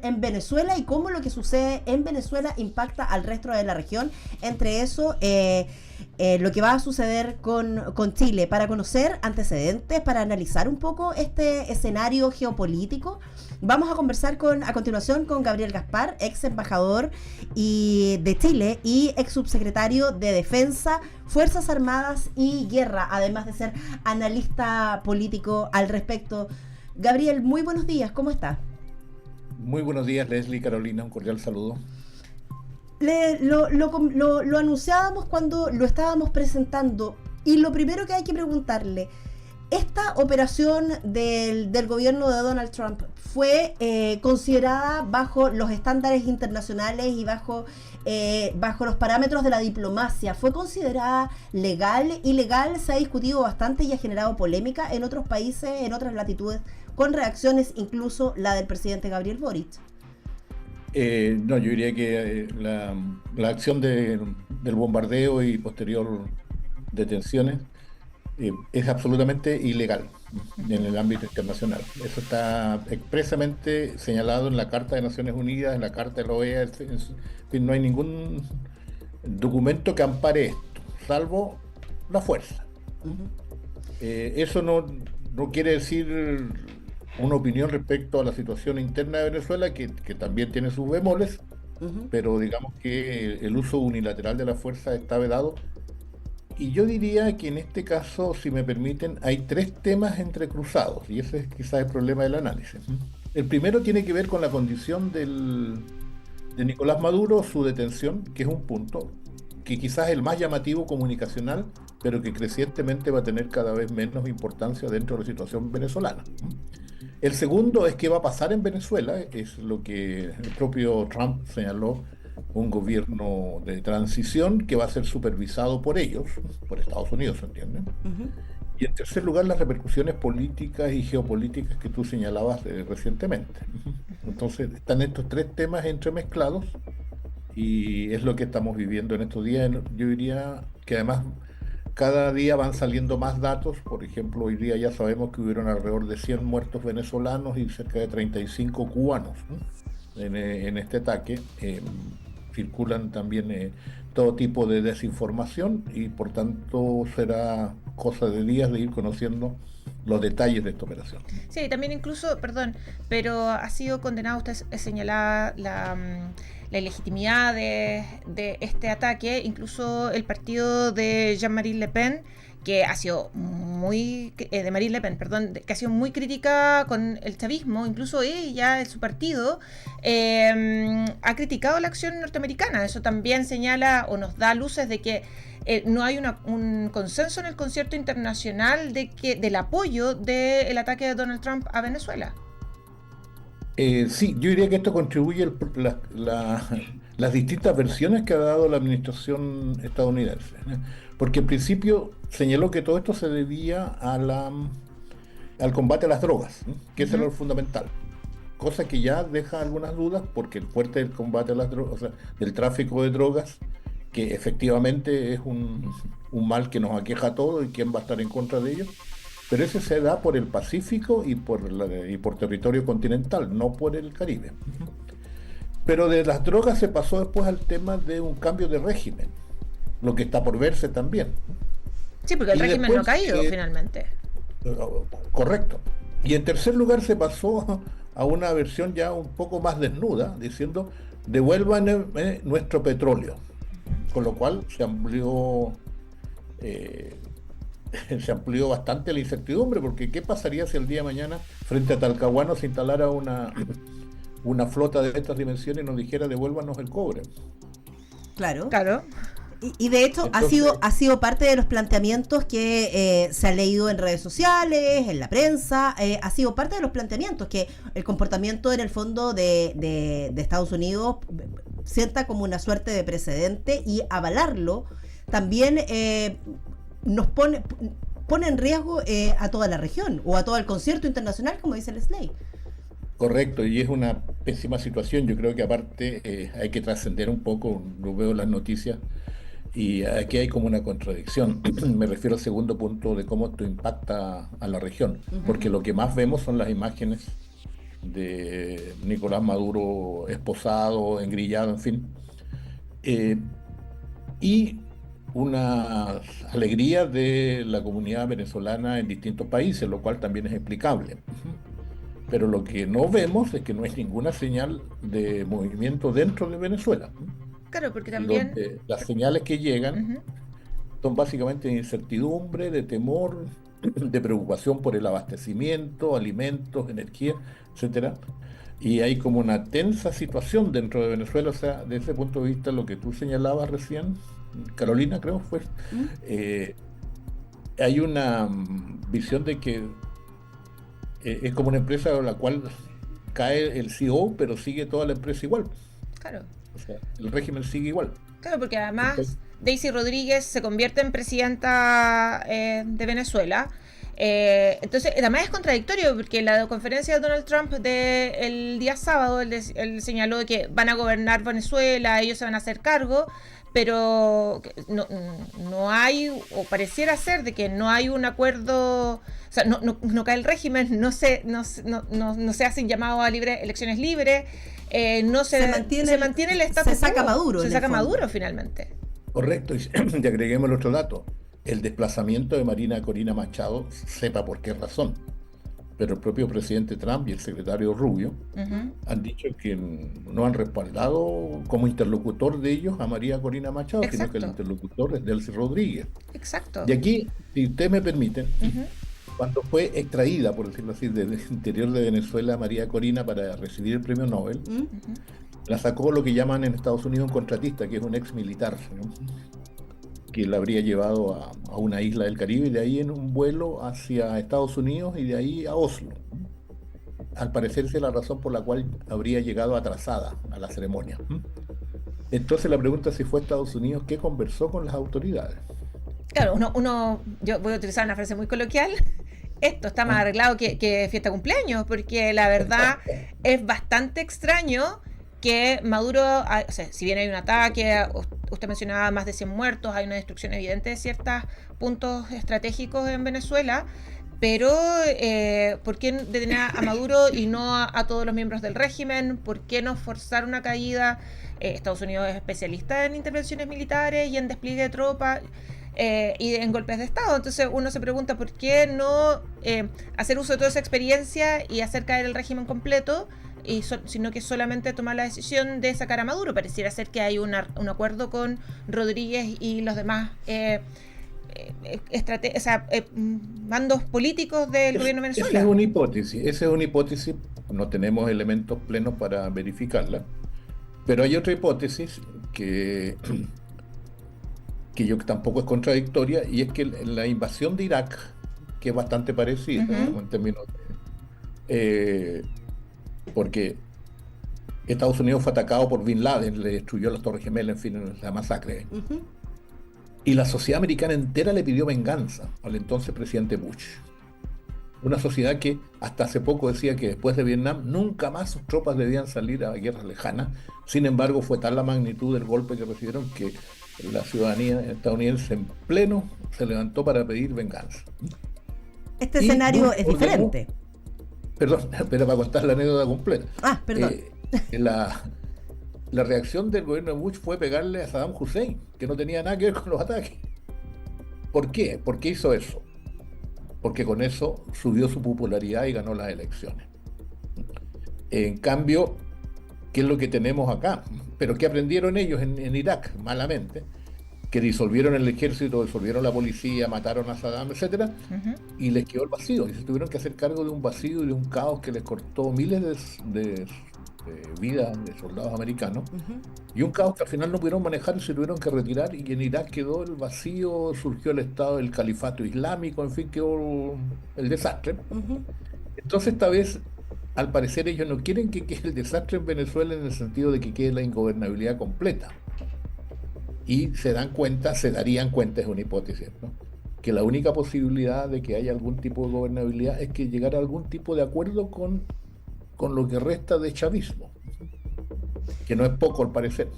en Venezuela y cómo lo que sucede en Venezuela impacta al resto de la región. Entre eso, lo que va a suceder con Chile, para conocer antecedentes, para analizar un poco este escenario geopolítico. Vamos a conversar a continuación con Gabriel Gaspar, ex embajador de Chile y ex subsecretario de Defensa, Fuerzas Armadas y Guerra, además de ser analista político al respecto. Gabriel, muy buenos días, ¿cómo está? Muy buenos días, Leslie, Carolina, un cordial saludo. Lo anunciábamos cuando lo estábamos presentando y lo primero que hay que preguntarle, ¿esta operación del gobierno de Donald Trump fue considerada bajo los estándares internacionales y bajo los parámetros de la diplomacia? ¿Fue considerada legal? ¿Ilegal? Se ha discutido bastante y ha generado polémica en otros países, en otras latitudes, con reacciones, incluso la del presidente Gabriel Boric. No, yo diría que la acción del bombardeo y posterior detenciones es absolutamente ilegal en el ámbito internacional. Eso está expresamente señalado en la Carta de Naciones Unidas, en la Carta de la OEA, en fin, no hay ningún documento que ampare esto, salvo la fuerza. Eso no quiere decir una opinión respecto a la situación interna de Venezuela, que también tiene sus bemoles, pero digamos que el uso unilateral de la fuerza está vedado. Y yo diría que en este caso, si me permiten, hay tres temas entrecruzados, y ese es quizás el problema del análisis. El primero tiene que ver con la condición de Nicolás Maduro, su detención, que es un punto que quizás es el más llamativo comunicacional, pero que crecientemente va a tener cada vez menos importancia dentro de la situación venezolana. El segundo es qué va a pasar en Venezuela, es lo que el propio Trump señaló, un gobierno de transición que va a ser supervisado por ellos, por Estados Unidos, ¿se entiende? Y en tercer lugar, las repercusiones políticas y geopolíticas que tú señalabas recientemente. Entonces, están estos tres temas entremezclados y es lo que estamos viviendo en estos días. Yo diría que además cada día van saliendo más datos. Por ejemplo, hoy día ya sabemos que hubieron alrededor de 100 muertos venezolanos y cerca de 35 cubanos, ¿no? en este ataque. Circulan también todo tipo de desinformación y por tanto será cosa de días de ir conociendo los detalles de esta operación. Sí, también incluso, perdón, pero ha sido condenado, usted señalaba la ilegitimidad de este ataque, incluso el partido de Jean-Marie Le Pen, que ha sido de Marine Le Pen, perdón, que ha sido muy crítica con el chavismo, incluso ella, su partido, ha criticado la acción norteamericana. Eso también señala o nos da luces de que no hay un consenso en el concierto internacional del apoyo del ataque de Donald Trump a Venezuela. Sí, yo diría que esto contribuye las distintas versiones que ha dado la administración estadounidense, ¿no? Porque en principio señaló que todo esto se debía al combate a las drogas, ¿no? Que ese era lo fundamental. Cosa que ya deja algunas dudas, porque el fuerte del combate a las drogas, o sea, del tráfico de drogas, que efectivamente es un mal que nos aqueja a todos y quién va a estar en contra de ello, pero ese se da por el Pacífico y por territorio continental, no por el Caribe. Pero de las drogas se pasó después al tema de un cambio de régimen, lo que está por verse también. Sí, porque el régimen después, no ha caído finalmente. Correcto. Y en tercer lugar se pasó a una versión ya un poco más desnuda, diciendo devuelvan nuestro petróleo. Con lo cual se amplió bastante la incertidumbre, porque ¿qué pasaría si el día de mañana frente a Talcahuano se instalara una flota de estas dimensiones y nos dijera devuélvanos el cobre? Claro. Claro. Y de hecho entonces, ha sido parte de los planteamientos que se ha leído en redes sociales, en la prensa, ha sido parte de los planteamientos que el comportamiento en el fondo de Estados Unidos sienta como una suerte de precedente, y avalarlo también nos pone en riesgo a toda la región o a todo el concierto internacional, como dice Leslie. Correcto, y es una pésima situación. Yo creo que aparte hay que trascender un poco, lo veo en las noticias, y aquí hay como una contradicción. Me refiero al segundo punto de cómo esto impacta a la región, porque lo que más vemos son las imágenes de Nicolás Maduro esposado, engrillado, en fin. Eh, y una alegría de la comunidad venezolana en distintos países, lo cual también es explicable. Pero lo que no vemos es que no hay ninguna señal de movimiento dentro de Venezuela, Claro, porque también... donde las señales que llegan Ujú. son básicamente de incertidumbre, de temor, de preocupación por el abastecimiento, alimentos, energía, etcétera. Y hay como una tensa situación dentro de Venezuela, o sea, desde ese punto de vista, lo que tú señalabas recién, Carolina, creo fue, ¿Mm? eh, hay una visión de que es como una empresa a la cual cae el CEO, pero sigue toda la empresa igual. Claro. O sea, el régimen sigue igual. Claro, porque Entonces, además Daisy Rodríguez se convierte en presidenta de Venezuela. Entonces, además es contradictorio porque en la conferencia de Donald Trump del día sábado, él señaló que van a gobernar Venezuela, ellos se van a hacer cargo, pero no hay, o pareciera ser de que no hay un acuerdo, o sea, no cae el régimen, no se hacen llamados a elecciones libres, se mantiene el status se saca quo, Maduro. se saca Maduro finalmente. correcto, y agreguemos el otro dato. El desplazamiento de Marina Corina Machado, sepa por qué razón, pero el propio presidente Trump y el secretario Rubio Ujú. han dicho que no han respaldado como interlocutor de ellos a María Corina Machado, sino que el Exacto. interlocutor es Delcy Rodríguez. Exacto. Y aquí, si ustedes me permiten, Ujú. cuando fue extraída, por decirlo así, del interior de Venezuela María Corina para recibir el premio Nobel, ¿Mm? Ujú. la sacó lo que llaman en Estados Unidos un contratista, que es un ex militar, ¿no? Que la habría llevado a una isla del Caribe y de ahí en un vuelo hacia Estados Unidos y de ahí a Oslo. Al parecerse la razón por la cual habría llegado atrasada a la ceremonia. Entonces la pregunta si fue a Estados Unidos, ¿qué conversó con las autoridades? Claro, yo voy a utilizar una frase muy coloquial. Esto está más ¿Ah? arreglado que fiesta de cumpleaños, porque la verdad es bastante extraño que Maduro, o sea, si bien hay un ataque, usted mencionaba más de 100 muertos, hay una destrucción evidente de ciertos puntos estratégicos en Venezuela, pero ¿por qué detener a Maduro y no a todos los miembros del régimen? ¿Por qué no forzar una caída? Estados Unidos es especialista en intervenciones militares y en despliegue de tropas. Y en golpes de Estado. Entonces uno se pregunta por qué no hacer uso de toda esa experiencia y hacer caer el régimen completo, sino que solamente tomar la decisión de sacar a Maduro. Pareciera ser que hay un acuerdo con Rodríguez y los demás mandos políticos del gobierno de Esa Venezuela. es una hipótesis, no tenemos elementos plenos para verificarla, pero hay otra hipótesis que yo tampoco es contradictoria, y es que la invasión de Irak, que es bastante parecida, Ujú. en términos porque Estados Unidos fue atacado por Bin Laden, le destruyó las Torres Gemelas, en fin, la masacre. Ujú. Y la sociedad americana entera le pidió venganza al entonces presidente Bush. Una sociedad que hasta hace poco decía que después de Vietnam nunca más sus tropas debían salir a guerras lejanas. Sin embargo, fue tal la magnitud del golpe que recibieron que la ciudadanía estadounidense en pleno se levantó para pedir venganza. Este Y escenario Bush es ordenó, diferente. perdón, pero para contar la anécdota completa. Ah, perdón. La, la reacción del gobierno de Bush fue pegarle a Saddam Hussein, que no tenía nada que ver con los ataques. ¿Por qué? ¿Por qué hizo eso? Porque con eso subió su popularidad y ganó las elecciones. En cambio, ¿qué es lo que tenemos acá? ¿Pero qué aprendieron ellos en Irak, malamente? Que disolvieron el ejército, disolvieron la policía, mataron a Saddam, etcétera, Ujú. y les quedó el vacío. Y se tuvieron que hacer cargo de un vacío y de un caos que les cortó miles de vidas de soldados americanos. Ujú. Y un caos que al final no pudieron manejar y se tuvieron que retirar, y en Irak quedó el vacío, surgió el estado del califato islámico, en fin, quedó el desastre. Ujú. Entonces esta vez, al parecer, ellos no quieren que quede el desastre en Venezuela en el sentido de que quede la ingobernabilidad completa. Y se darían cuenta, es una hipótesis, ¿no?, que la única posibilidad de que haya algún tipo de gobernabilidad es que llegara a algún tipo de acuerdo con lo que resta de chavismo, que no es poco al parecer.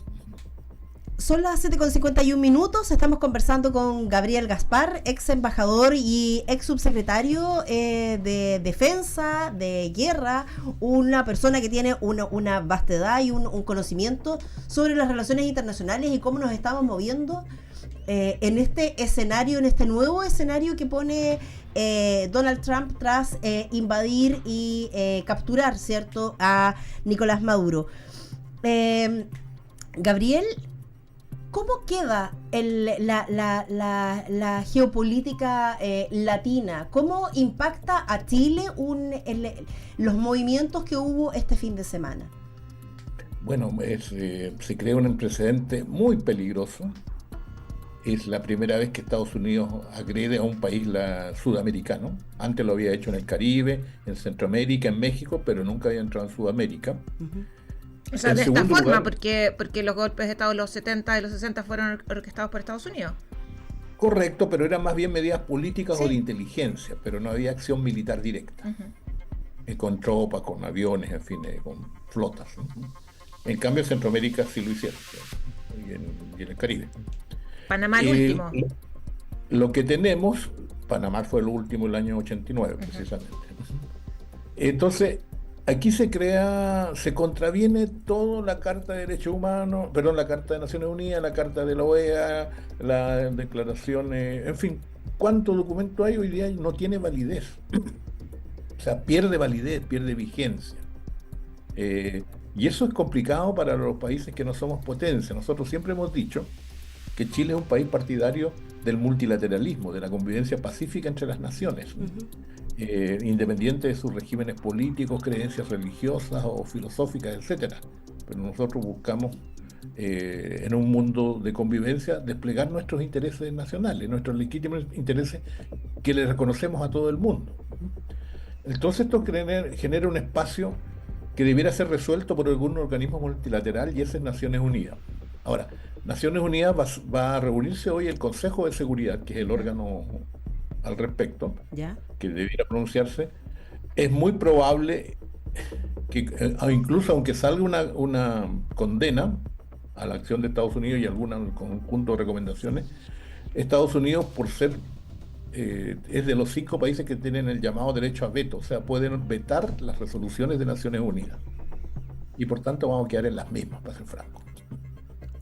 Son las 7:51. Estamos conversando con Gabriel Gaspar, ex embajador y ex subsecretario de Defensa, de Guerra, una persona que tiene una vastedad y un conocimiento sobre las relaciones internacionales y cómo nos estamos moviendo en este escenario, en este nuevo escenario que pone Donald Trump tras invadir y capturar, ¿cierto?, a Nicolás Maduro. Gabriel, ¿cómo queda la geopolítica latina? ¿Cómo impacta a Chile los movimientos que hubo este fin de semana? Bueno, se crea un precedente muy peligroso. Es la primera vez que Estados Unidos agrede a un país sudamericano. Antes lo había hecho en el Caribe, en Centroamérica, en México, pero nunca había entrado en Sudamérica. Uh-huh. O sea, de esta forma, porque los golpes de Estado de los 70 y los 60 fueron orquestados por Estados Unidos. Correcto, pero eran más bien medidas políticas o de inteligencia, pero no había acción militar directa. Uh-huh. Con tropas, con aviones, en fin, con flotas. Uh-huh. En cambio, en Centroamérica sí lo hicieron, y en el Caribe. Panamá el último. Lo que tenemos, Panamá fue el último, el año 89, uh-huh, precisamente. Entonces, aquí se contraviene toda la Carta de Derechos Humanos, la Carta de Naciones Unidas, la Carta de la OEA, la declaración, en fin, ¿cuánto documento hay hoy día? No tiene validez. O sea, pierde validez, pierde vigencia. Y eso es complicado para los países que no somos potencia. Nosotros siempre hemos dicho que Chile es un país partidario del multilateralismo, de la convivencia pacífica entre las naciones. Uh-huh. Independiente de sus regímenes políticos, creencias religiosas o filosóficas, etcétera. Pero nosotros buscamos, en un mundo de convivencia, desplegar nuestros intereses nacionales, nuestros legítimos intereses que le reconocemos a todo el mundo. Entonces esto genera un espacio que debiera ser resuelto por algún organismo multilateral, y ese es Naciones Unidas. Ahora, Naciones Unidas va a reunirse hoy el Consejo de Seguridad, que es el órgano al respecto, ¿ya?, que debiera pronunciarse. Es muy probable que, incluso aunque salga una condena a la acción de Estados Unidos y algún conjunto de recomendaciones, Estados Unidos, por ser es de los 5 países que tienen el llamado derecho a veto, o sea, pueden vetar las resoluciones de Naciones Unidas, y por tanto vamos a quedar en las mismas, para ser franco,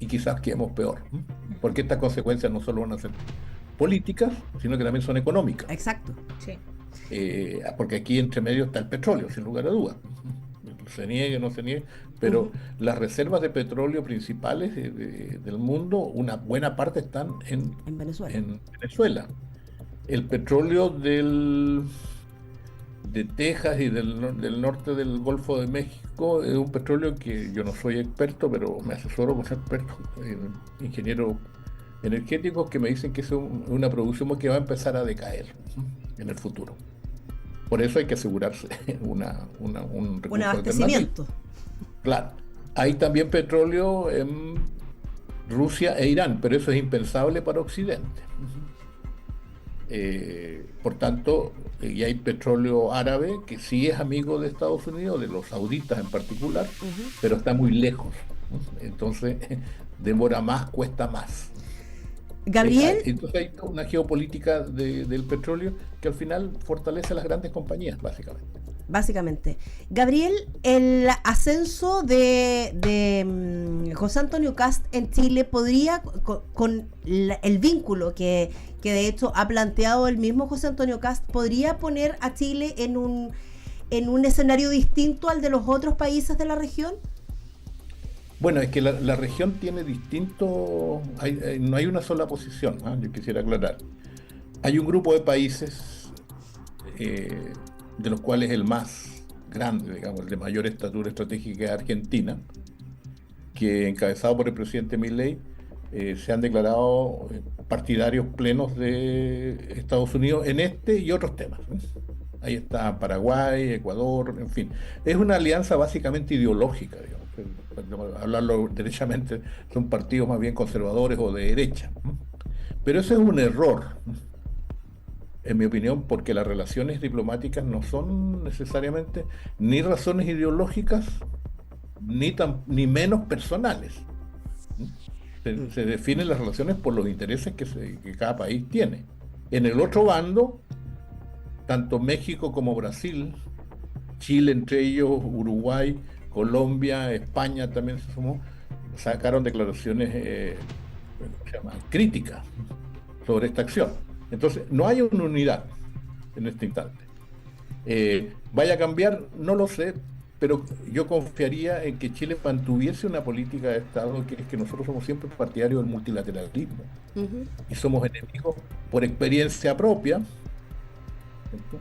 y quizás quedemos peor, porque estas consecuencias no solo van a ser políticas, sino que también son económicas. Exacto, sí. Porque aquí entre medio está el petróleo, sin lugar a dudas. Se niegue o no se niegue, pero uh-huh, las reservas de petróleo principales del mundo, una buena parte están en Venezuela. El petróleo de Texas y del norte del Golfo de México es un petróleo que yo no soy experto, pero me asesoro con expertos, ingenieros energéticos, que me dicen que es una producción que va a empezar a decaer en el futuro. Por eso hay que asegurarse un abastecimiento. Claro. Hay también petróleo en Rusia e Irán, pero eso es impensable para Occidente. Por tanto, y hay petróleo árabe que sí es amigo de Estados Unidos, de los sauditas en particular, uh-huh, pero está muy lejos. Entonces, demora más, cuesta más. Gabriel. Entonces hay una geopolítica del petróleo que al final fortalece a las grandes compañías, básicamente. Gabriel, el ascenso de José Antonio Kast en Chile podría, con el vínculo que de hecho ha planteado el mismo José Antonio Kast, podría poner a Chile en un escenario distinto al de los otros países de la región. Bueno, es que la región tiene distintos, no hay una sola posición, ¿no? Yo quisiera aclarar. Hay un grupo de países, de los cuales el más grande, digamos, el de mayor estatura estratégica es Argentina, que, encabezado por el presidente Milei, se han declarado partidarios plenos de Estados Unidos en este y otros temas. Ahí está Paraguay, Ecuador, en fin. Es una alianza básicamente ideológica, digamos. Hablarlo derechamente, son partidos más bien conservadores o de derecha. Pero eso es un error, en mi opinión, porque las relaciones diplomáticas no son necesariamente ni razones ideológicas, ni menos personales. Se definen las relaciones por los intereses que cada país tiene. En el otro bando, tanto México como Brasil, Chile entre ellos, Uruguay, Colombia, España también se sumó, sacaron declaraciones críticas sobre esta acción. Entonces, no hay una unidad en este instante. ¿Vaya a cambiar? No lo sé, pero yo confiaría en que Chile mantuviese una política de Estado, que es que nosotros somos siempre partidarios del multilateralismo y somos enemigos por experiencia propia, ¿cierto?,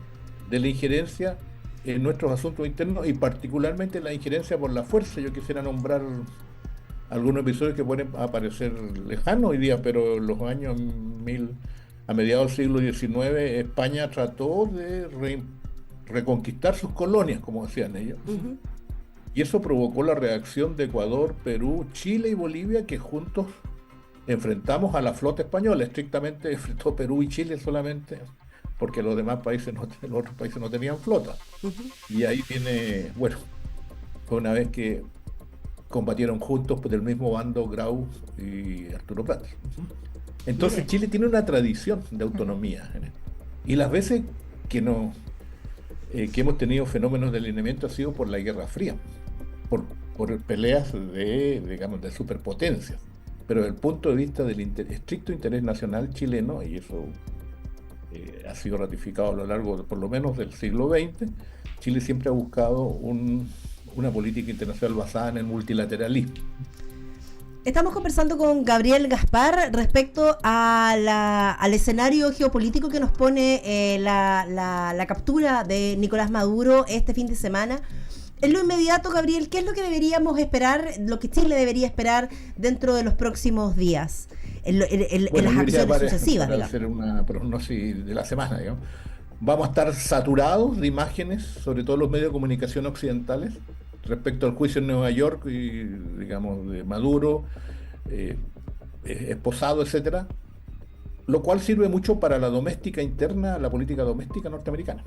de la injerencia en nuestros asuntos internos y particularmente la injerencia por la fuerza. Yo quisiera nombrar algunos episodios que pueden aparecer lejanos hoy día, pero en los años a mediados del siglo XIX, España trató de reconquistar sus colonias, como decían ellos. Y eso provocó la reacción de Ecuador, Perú, Chile y Bolivia, que juntos enfrentamos a la flota española. Estrictamente enfrentó Perú y Chile solamente, porque los demás países, los otros países no tenían flota. Y ahí viene, bueno, fue una vez que combatieron juntos del mismo bando Grau y Arturo Prat. Entonces Chile tiene una tradición de autonomía. Y las veces que no que hemos tenido fenómenos de alineamiento ha sido por la Guerra Fría, por peleas de superpotencias. Pero desde el punto de vista del estricto interés nacional chileno, y eso ha sido ratificado a lo largo por lo menos del siglo XX, Chile siempre ha buscado una política internacional basada en el multilateralismo. Estamos conversando con Gabriel Gaspar respecto al escenario geopolítico que nos pone la captura de Nicolás Maduro este fin de semana. En lo inmediato, Gabriel, ¿qué es lo que deberíamos esperar, lo que Chile debería esperar dentro de los próximos días, en las acciones sucesivas? Para hacer una prognosis de la semana, digamos. Vamos a estar saturados de imágenes, sobre todo los medios de comunicación occidentales, respecto al juicio en Nueva York y, digamos, de Maduro, esposado, etcétera, lo cual sirve mucho para la doméstica interna, la política doméstica norteamericana.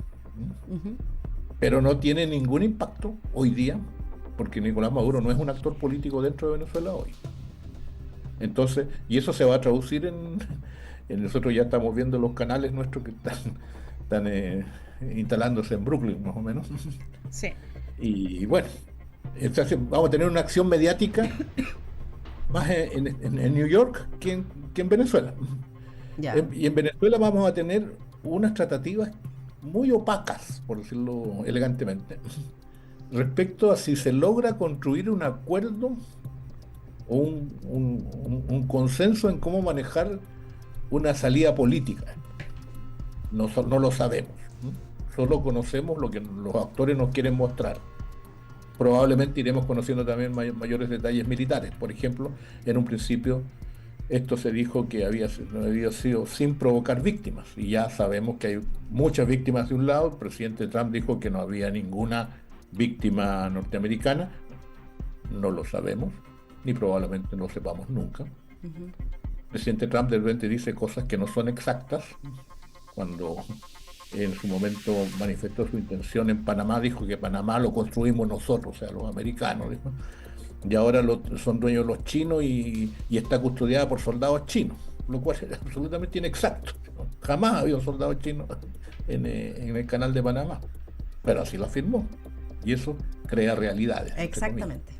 Pero no tiene ningún impacto hoy día, porque Nicolás Maduro no es un actor político dentro de Venezuela hoy. Entonces, y eso se va a traducir en nosotros ya estamos viendo los canales nuestros que están instalándose en Brooklyn, más o menos. Sí. Y bueno, entonces vamos a tener una acción mediática más en New York que en Venezuela. Y en Venezuela vamos a tener unas tratativas muy opacas, por decirlo elegantemente, respecto a si se logra construir un acuerdo o un consenso en cómo manejar una salida política. No lo sabemos, solo conocemos lo que los actores nos quieren mostrar. Probablemente iremos conociendo también mayores detalles militares. Por ejemplo, en un principio esto se dijo que había sido sin provocar víctimas, y ya sabemos que hay muchas víctimas de un lado. El presidente Trump dijo que no había ninguna víctima norteamericana. No lo sabemos, ni probablemente no lo sepamos nunca. El presidente Trump de repente dice cosas que no son exactas. Cuando en su momento manifestó su intención en Panamá, dijo que Panamá lo construimos nosotros, o sea, los americanos, dijo. Y ahora son dueños los chinos y está custodiada por soldados chinos, lo cual es absolutamente inexacto. Jamás había un soldado chino en el canal de Panamá, pero así lo afirmó, y eso crea realidades. Exactamente.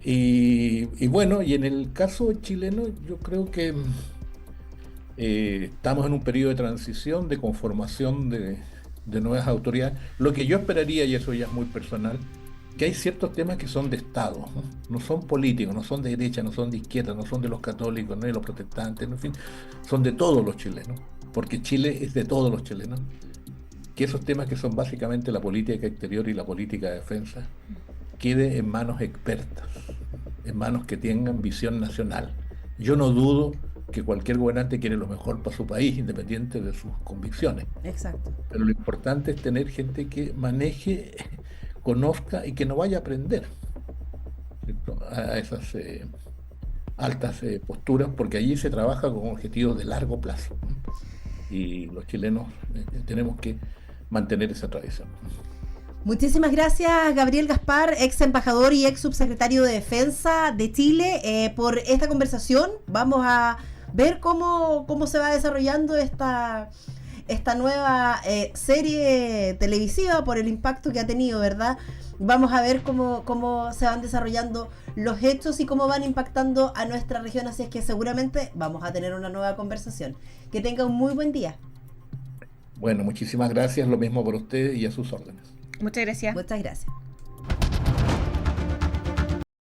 Y bueno, y en el caso chileno yo creo que estamos en un periodo de transición, de conformación de nuevas autoridades. Lo que yo esperaría, y eso ya es muy personal, que hay ciertos temas que son de Estado, no son políticos, no son de derecha, no son de izquierda, no son de los católicos, no de los protestantes, en fin, son de todos los chilenos, porque Chile es de todos los chilenos. Que esos temas que son básicamente la política exterior y la política de defensa quede en manos expertas, en manos que tengan visión nacional. Yo no dudo que cualquier gobernante quiere lo mejor para su país, independiente de sus convicciones. Exacto. Pero lo importante es tener gente que maneje, conozca y que no vaya a aprender, ¿cierto?, a esas altas posturas, porque allí se trabaja con objetivos de largo plazo. Y los chilenos tenemos que mantener esa tradición. Muchísimas gracias, Gabriel Gaspar, ex embajador y ex subsecretario de Defensa de Chile, por esta conversación. Vamos a ver cómo se va desarrollando esta nueva serie televisiva por el impacto que ha tenido, ¿verdad? Vamos a ver cómo se van desarrollando los hechos y cómo van impactando a nuestra región, así es que seguramente vamos a tener una nueva conversación. Que tenga un muy buen día. Bueno, muchísimas gracias, lo mismo por usted y a sus órdenes. Muchas gracias. Muchas gracias.